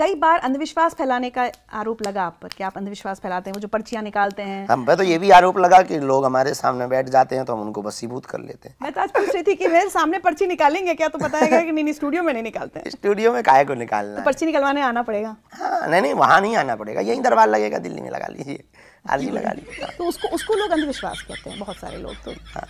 कई बार अंधविश्वास फैलाने का आरोप लगा आप पर कि आप अंधविश्वास फैलाते हैं, वो जो पर्चियां निकालते हैं। हम पे तो ये भी आरोप लगा कि लोग हमारे सामने बैठ जाते हैं तो हम उनको वशीभूत कर लेते हैं। मैं तो आज पूछ रही थी कि मेरे सामने पर्ची निकालेंगे क्या, तो बताएगा कि नहीं स्टूडियो में नहीं निकालते हैं। स्टूडियो में काहे को निकालना तो पर्ची निकलवाने आना पड़ेगा। हाँ नहीं, वहाँ नहीं आना पड़ेगा, यही दरबार लगेगा, दिल्ली में लगा लीजिए, अर्जी लगा लीजिए। तो उसको लोग अंधविश्वास कहते हैं बहुत सारे लोग।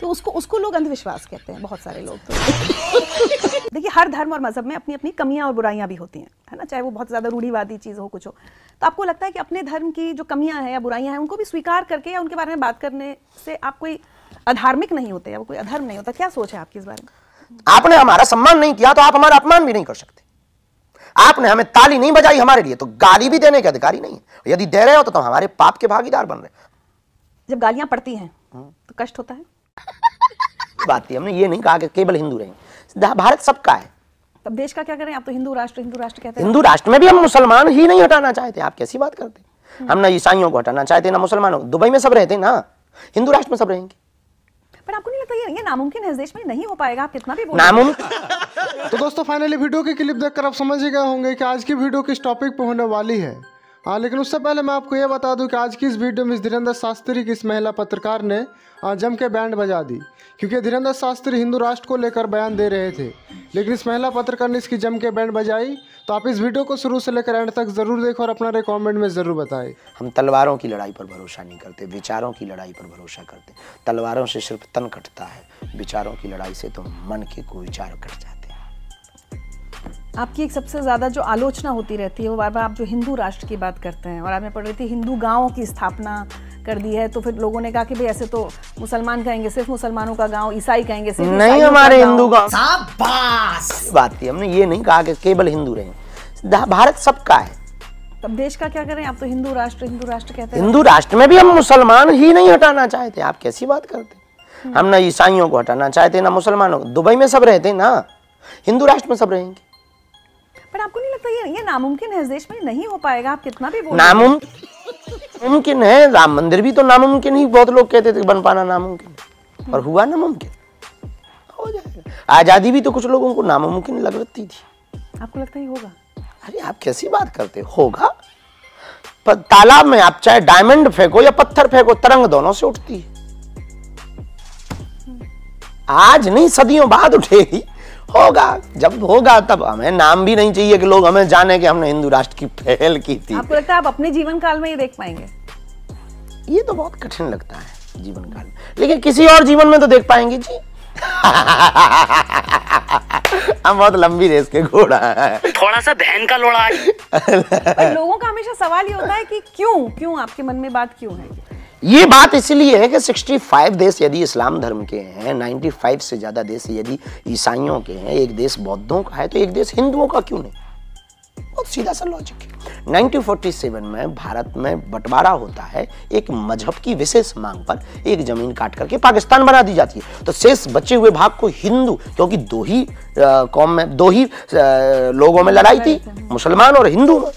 तो उसको लोग अंधविश्वास कहते हैं बहुत सारे लोग। तो देखिए, हर धर्म और मजहब में अपनी अपनी कमियां और बुराइयां भी होती हैं, है ना, चाहे वो बहुत ज्यादा रूढ़िवादी चीज हो कुछ हो। तो आपको लगता है कि अपने धर्म की जो कमियां हैं या बुराइयां हैं उनको भी स्वीकार करके या उनके बारे में बात करने से आप कोई अधार्मिक नहीं होते या वो कोई अधर्म नहीं होता? क्या सोच है आपकी इस बारे में? आपने हमारा सम्मान नहीं किया तो आप हमारा अपमान भी नहीं कर सकते। आपने हमें ताली नहीं बजाई हमारे लिए तो गाली भी देने के अधिकारी नहीं है। यदि दे रहे हो तो हमारे पाप के भागीदार बन रहे। जब गालियां पड़ती हैं तो कष्ट होता है? बात थी, हमने ये नहीं कहा कि केवल हिंदू रहेंगे, भारत सबका है। तब देश का क्या करें? आप तो हिंदू राष्ट्र कहते हैं। हिंदू राष्ट्र में भी हम मुसलमान ही नहीं हटाना चाहते। आप कैसी बात करते हैं? हम ना ईसाइयों को हटाना चाहते ना मुसलमानों को। दुबई में सब रहते ना, हिंदू राष्ट्र में सब रहेंगे। पर आपको नहीं लगता ये नामुमकिन है? इस देश में नहीं हो पाएगा, आप कितना भी नामुमकिन। तो दोस्तों फाइनली वीडियो की क्लिप देखकर आप समझ ही गए होंगे कि आज की वीडियो किस टॉपिक पे होने वाली है। हाँ, लेकिन उससे पहले मैं आपको ये बता दूं कि आज की इस वीडियो में धीरेंद्र शास्त्री की इस महिला पत्रकार ने जम के बैंड बजा दी, क्योंकि धीरेंद्र शास्त्री हिंदू राष्ट्र को लेकर बयान दे रहे थे, लेकिन इस महिला पत्रकार ने इसकी जम के बैंड बजाई। तो आप इस वीडियो को शुरू से लेकर एंड तक जरूर देखो और अपना कमेंट में जरूर बताएं। हम तलवारों की लड़ाई पर भरोसा नहीं करते, विचारों की लड़ाई पर भरोसा करते। तलवारों से सिर्फ तन कटता है, विचारों की लड़ाई से तो मन के कोई विचार कट जाते हैं। आपकी एक सबसे ज्यादा जो आलोचना होती रहती है वो बार बार आप जो हिंदू राष्ट्र की बात करते हैं, और आज मैं पढ़ रही थी हिंदू गांवों की स्थापना कर दी है। तो फिर लोगों ने कहा कि भाई ऐसे तो मुसलमान कहेंगे सिर्फ मुसलमानों का गांव, ईसाई कहेंगे सिर्फ नहीं, हमारे हिंदू गांव। बात थी, हमने ये नहीं कहा कि केवल हिंदू रहेंगे, भारत सबका है। तब देश का क्या करें? आप तो हिंदू राष्ट्र कहते हैं। हिंदू राष्ट्र में भी हम मुसलमान ही नहीं हटाना चाहते। आप कैसी बात करते हैं? हम ना ईसाइयों को हटाना चाहते ना मुसलमानों को। दुबई में सब रहते ना, हिंदू राष्ट्र में सब रहेंगे। पर आपको नहीं लगता ये नामुमकिन है? इस देश में नहीं हो पाएगा, आप कितना भी नामुमकिन है। राम मंदिर भी तो नामुमकिन ही, बहुत लोग कहते थे बन पाना नामुमकिन, और हुआ नामुमकिन, हो जाएगा। आजादी भी तो कुछ लोगों को नामुमकिन लगती थी। आपको लगता है होगा? अरे आप कैसी बात करते? होगा। पर तालाब में आप चाहे डायमंड फेंको या पत्थर फेंको, तरंग दोनों से उठती है। आज नहीं, सदियों बाद उठेगी। होगा, जब होगा तब। हमें नाम भी नहीं चाहिए कि लोग हमें जाने कि हमने हिंदू राष्ट्र की पहल की थी। आपको लगता है आप अपने जीवन काल में ये देख पाएंगे? ये तो बहुत कठिन लगता है जीवन काल में, लेकिन किसी और जीवन में तो देख पाएंगे जी। हम बहुत लंबी रेस के घोड़ा है, थोड़ा सा बहन का लोड़ा। लोगों का हमेशा सवाल ये होता है कि क्यों आपके मन में बात क्यों है? ये बात इसलिए है कि 65 देश यदि इस्लाम धर्म के हैं, 95 से ज्यादा देश यदि ईसाइयों के हैं, एक देश बौद्धों का है, तो एक देश हिंदुओं का क्यों नहीं? बहुत सीधा सा लॉजिक है। 1947 में भारत में बंटवारा होता है, एक मजहब की विशेष मांग पर एक जमीन काट करके पाकिस्तान बना दी जाती है। तो शेष बचे हुए भाग को हिंदू, क्योंकि दो ही कौम में, दो ही लोगों में लड़ाई थी, मुसलमान और हिंदू में।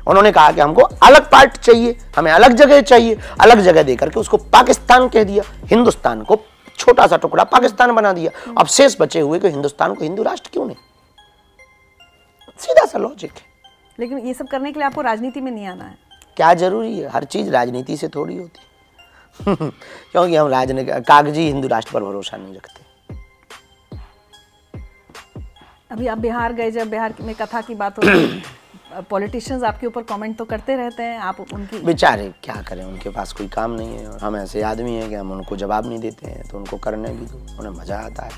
उन्होंने कहा कि हमको अलग पार्ट चाहिए, हमें अलग जगह चाहिए। अलग जगह देकर के उसको पाकिस्तान कह दिया, हिंदुस्तान को छोटा सा टुकड़ा पाकिस्तान बना दिया। अब शेष बचे हुए को हिंदुस्तान को हिंदू राष्ट्र क्यों नहीं? सीधा सा लॉजिक है। लेकिन ये सब करने के लिए आपको राजनीति में नहीं आना है। क्या जरूरी है? हर चीज राजनीति से थोड़ी होती। क्योंकि हम राजनीति कागजी हिंदू राष्ट्र पर भरोसा नहीं रखते। अभी आप बिहार गए, जब बिहार में कथा की बात होती, पॉलिटिशियंस आपके ऊपर कमेंट तो करते रहते हैं, आप उनकी बेचारे क्या करें, उनके पास कोई काम नहीं है, और हम ऐसे आदमी हैं कि हम उनको जवाब नहीं देते हैं। तो उनको करने भी दो, उन्हें मजा आता है।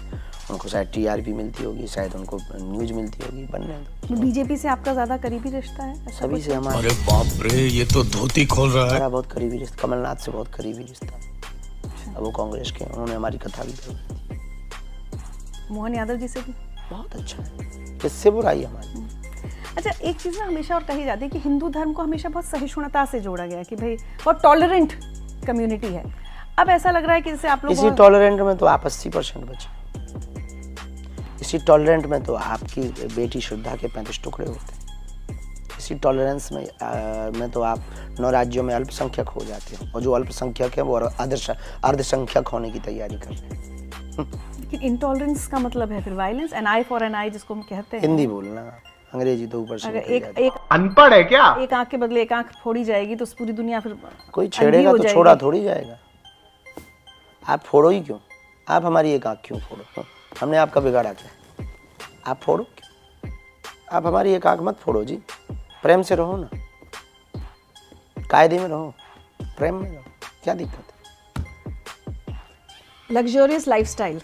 उनको शायद TRP मिलती होगी, शायद उनको न्यूज मिलती होगी, बनने दो। बीजेपी से आपका ज्यादा करीबी रिश्ता है? सभी से हमारा। अरे बाप रे, ये तो धोती खोल रहा है। हमारा बहुत करीबी रिश्ता, कमलनाथ से बहुत करीबी रिश्ता। अब वो कांग्रेस के, उन्होंने हमारी कथा भी करवाई। मोहन यादव जी से भी बहुत अच्छा है, किससे बुराई हमारी। अच्छा, एक चीज़ ना हमेशा और कही जाती है कि हिंदू धर्म को हमेशा बहुत सहिष्णुता से जोड़ा गया है कि भाई बहुत टॉलरेंट कम्युनिटी है। अब ऐसा लग रहा है कि जैसे आप लोग इसी टॉलरेंट में तो आप 80% बचे। इसी टॉलरेंट में तो आपकी बेटी श्रद्धा के 35 टुकड़े होते हैं। इसी टॉलरेंस में तो आप 9 राज्यों में अल्पसंख्यक हो जाते हैं, और जो अल्पसंख्यक है वो अर्धसंख्यक होने की तैयारी कर रहे हैं। लेकिन इंटॉलरेंस का मतलब है फिर violence, an eye for an eye जिसको हम कहते हैं। हिंदी बोलना, अंग्रेजी तो ऊपर से अगर निकल एक जाती है। एक अनपढ़ है क्या? एक आंख के बदले एक आंख फोड़ी जाएगी तो पूरी दुनिया फिर कोई अंधी छेड़ेगा हो तो जाएगी। छोड़ा थोड़ी जाएगा। आप फोड़ो ही क्यों? आप हमारी एक आंख क्यों फोड़ो? हमने आपका बिगाड़ा क्या? आप फोड़ो क्यों? आप हमारी एक आंख मत फोड़ो जी। प्रेम से रहो ना, कायदे में रहो, प्रेम में रहो, क्या दिक्कत है? लग्जरियस लाइफस्टाइल,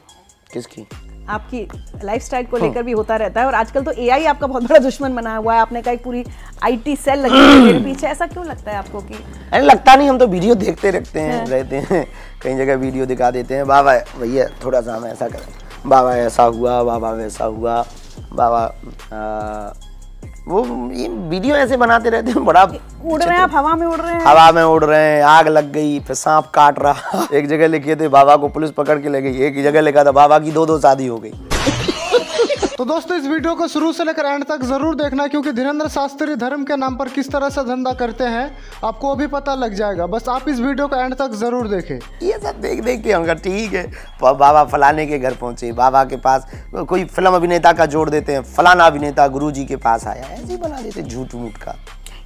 किसकी? आपकी लाइफस्टाइल को लेकर भी होता रहता है और आजकल तो एआई आपका बहुत बड़ा दुश्मन बना हुआ है। आपने कहा एक पूरी आईटी सेल लगी है मेरे पीछे, ऐसा क्यों लगता है आपको कि अरे लगता नहीं, हम तो वीडियो देखते रहते हैं कई जगह वीडियो दिखा देते हैं, बाबा भैया थोड़ा सा हम ऐसा करें, बाबा ऐसा हुआ, बाबा वैसा हुआ, बाबा वो ये वीडियो ऐसे बनाते रहते हैं। बड़ा उड़ रहे हैं आप, हवा में उड़ रहे हैं? हवा में उड़ रहे हैं, आग लग गई, फिर सांप काट रहा। एक जगह लिखे थे बाबा को पुलिस पकड़ के ले गई, एक जगह लिखा था बाबा की 2-2 शादी हो गई। तो दोस्तों इस वीडियो को शुरू से लेकर एंड तक जरूर देखना, क्योंकि धीरेंद्र शास्त्री धर्म के नाम पर किस तरह से धंधा करते हैं आपको अभी पता लग जाएगा। बस आप इस वीडियो को एंड तक जरूर देखें। ये सब देख देख के हमका ठीक है, बाबा फलाने के घर पहुंचे, बाबा के पास कोई फिल्म अभिनेता का जोड़ देते हैं, फलाना अभिनेता गुरुजी के पास आया, ऐसे ही बना देते झूठ मूठ का।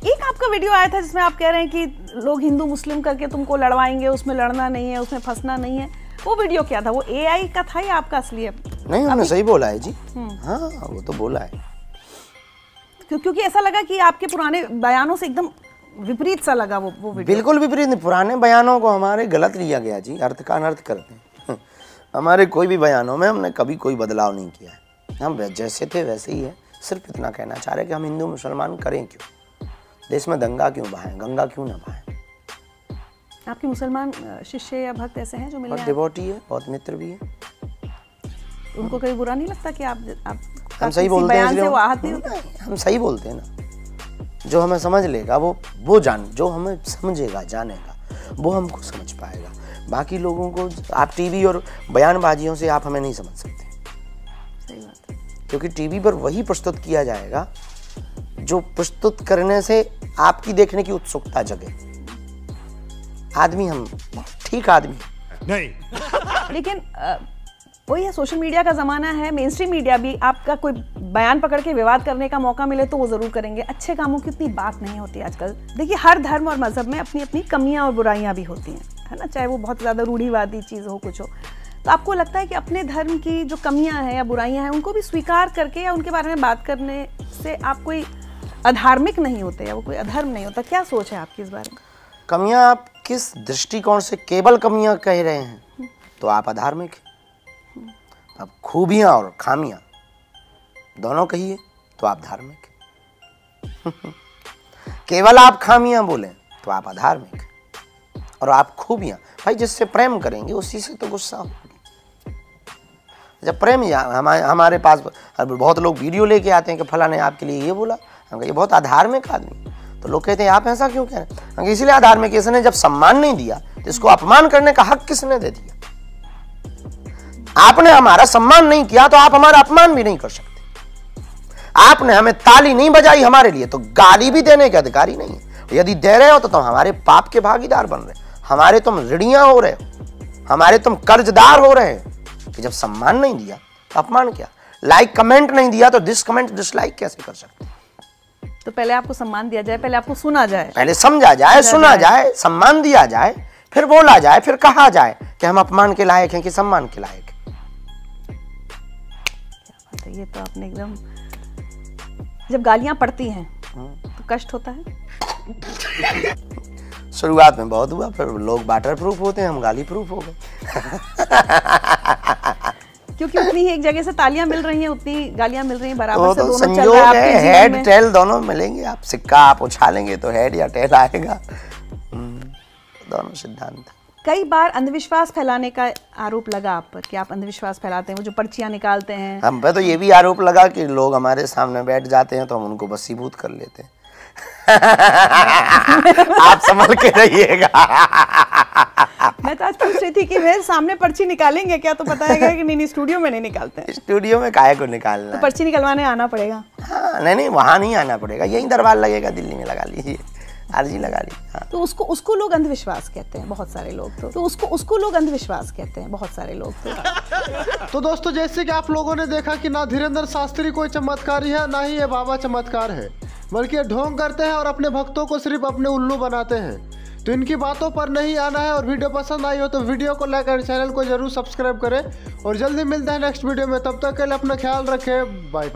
एक आपका वीडियो आया था जिसमें आप कह रहे हैं कि लोग हिंदू मुस्लिम करके तुमको लड़वाएंगे, उसमें लड़ना नहीं है, उसमें फंसना नहीं है। वो वीडियो क्या था? वो एआई का था या आपका असली है? नहीं, हमने सही बोला है जी। हाँ वो तो बोला है, क्योंकि ऐसा लगा कि आपके पुराने बयानों से एकदम विपरीत सा लगा वो वीडियो। बिल्कुल विपरीत नहीं। पुराने बयानों को हमारे गलत लिया गया जी, अर्थ का अनर्थ करते हैं। हमारे कोई भी बयानों में हमने कभी कोई बदलाव नहीं किया है, हम जैसे थे वैसे ही है। सिर्फ इतना कहना चाह रहे कि हम हिंदू मुसलमान करें क्यों, देश में दंगा क्यों बहाएं, गंगा क्यों ना बहाएं। आपके मुसलमान शिष्य या भक्त ऐसे हैं जो मिलने बहुत आए? डिवोटी है, बहुत मित्र भी है। उनको कभी बुरा नहीं लगता कि आप हम सही बोलते हैं, से वो आहत नहीं होते? नहीं, हम सही बोलते हैं ना। जो हमें समझ लेगा वो जो हमें समझेगा, जानेगा, वो हमको समझ पाएगा। बाकी लोगों को आप टीवी और बयानबाजियों से आप हमें नहीं समझ सकते। सही बात है। क्योंकि टीवी पर वही प्रस्तुत किया जाएगा जो प्रस्तुत करने से आपकी देखने की उत्सुकता जगे। आदमी हम ठीक आदमी नहीं। लेकिन वही है, सोशल मीडिया का ज़माना है, मेन स्ट्रीम मीडिया भी आपका कोई बयान पकड़ के विवाद करने का मौका मिले तो वो ज़रूर करेंगे। अच्छे कामों की उतनी बात नहीं होती आजकल। देखिए हर धर्म और मज़हब में अपनी अपनी कमियां और बुराइयां भी होती हैं, है ना, चाहे वो बहुत ज़्यादा रूढ़िवादी चीज़ हो, कुछ हो। तो आपको लगता है कि अपने धर्म की जो कमियां हैं या बुराइयां हैं उनको भी स्वीकार करके या उनके बारे में बात करने से आप कोई अधार्मिक नहीं होते या वो कोई अधर्म नहीं होता? क्या सोच है आपकी इस बारे में? कमियां आप किस दृष्टिकोण से केवल कमियां कह रहे हैं तो आप अधार्मिक हैं। अब खूबियां और खामियां दोनों कहिए तो आप धार्मिक हैं। केवल आप खामियां बोलें तो आप अधार्मिक हैं। और आप खूबियां, भाई जिससे प्रेम करेंगे उसी से तो गुस्सा होगी। जब प्रेम हमारे पास बहुत लोग वीडियो लेके आते हैं कि फला ने आपके लिए ये बोला, हम ये बहुत अधार्मिक आदमी। तो लोग कहते हैं आप ऐसा क्यों कह रहे हैं? इसलिए आधार्मिक, इसने जब सम्मान नहीं दिया तो इसको अपमान करने का हक किसने दे दिया? आपने हमारा सम्मान नहीं किया तो आप हमारा अपमान भी नहीं कर सकते। आपने हमें ताली नहीं बजाई हमारे लिए तो गाली भी देने के अधिकारी नहीं है। यदि दे रहे हो तो तुम हमारे पाप के भागीदार बन रहे, हमारे तुम ऋणिया हो रहे हो, हमारे तुम कर्जदार हो रहे हो। कि जब सम्मान नहीं दिया तो अपमान क्या? लाइक कमेंट नहीं दिया तो डिसलाइक कैसे कर सकते? तो पहले आपको सम्मान दिया जाए, पहले आपको सुना जाए, पहले समझा जाए, सुना जाए, सम्मान दिया जाए, फिर बोला जाए, फिर कहा जाए कि हम अपमान के लायक हैं कि सम्मान के लायक हैं। ये तो आपने एकदम, जब गालियां पड़ती हैं तो कष्ट होता है? शुरुआत में बहुत हुआ, फिर लोग वाटर प्रूफ होते हैं, हम गाली प्रूफ हो गए। क्योंकि उतनी ही एक जगह से तालियां मिल रही हैं, उतनी गालियां मिल रही हैं, बराबर से तो दोनों चल संयोग रहा है, आपके जीवन हेड में। टेल दोनों मिलेंगे। आप सिक्का आप उछालेंगे तो हेड या टेल आएगा। दोनों सिद्धांत। कई बार अंधविश्वास फैलाने का आरोप लगा आप पर कि आप अंधविश्वास फैलाते हैं, वो जो पर्चियां निकालते हैं। हम पे तो ये भी आरोप लगा कि लोग हमारे सामने बैठ जाते हैं तो हम उनको वशीभूत कर लेते हैं। आप संभल के रहिएगा। मैं तो आज पूछ रही थी कि वे सामने पर्ची निकालेंगे क्या, तो बताएगा कि नहीं स्टूडियो में नहीं निकालते हैं। स्टूडियो में काहे को निकालना तो है? पर्ची निकलवाने आना पड़ेगा। हाँ, नहीं वहाँ नहीं आना पड़ेगा, यहीं दरबार लगेगा, दिल्ली में लगा लीजिए। आरजी लगा ली। हाँ। तो उसको लोग अंधविश्वास कहते हैं, बहुत सारे लोग तो उसको लोग अंधविश्वास कहते हैं, बहुत सारे लोग तो दोस्तों जैसे कि आप लोगों ने देखा कि ना धीरेंद्र शास्त्री कोई चमत्कारी है, ना ही ये बाबा चमत्कार है, बल्कि ये ढोंग करते हैं और अपने भक्तों को सिर्फ अपने उल्लू बनाते हैं। तो इनकी बातों पर नहीं आना है। और वीडियो पसंद आई हो तो वीडियो को लाइक और चैनल को जरूर सब्सक्राइब करें। और जल्दी मिलते हैं नेक्स्ट वीडियो में, तब तक के लिए अपना ख्याल रखें। Bye bye.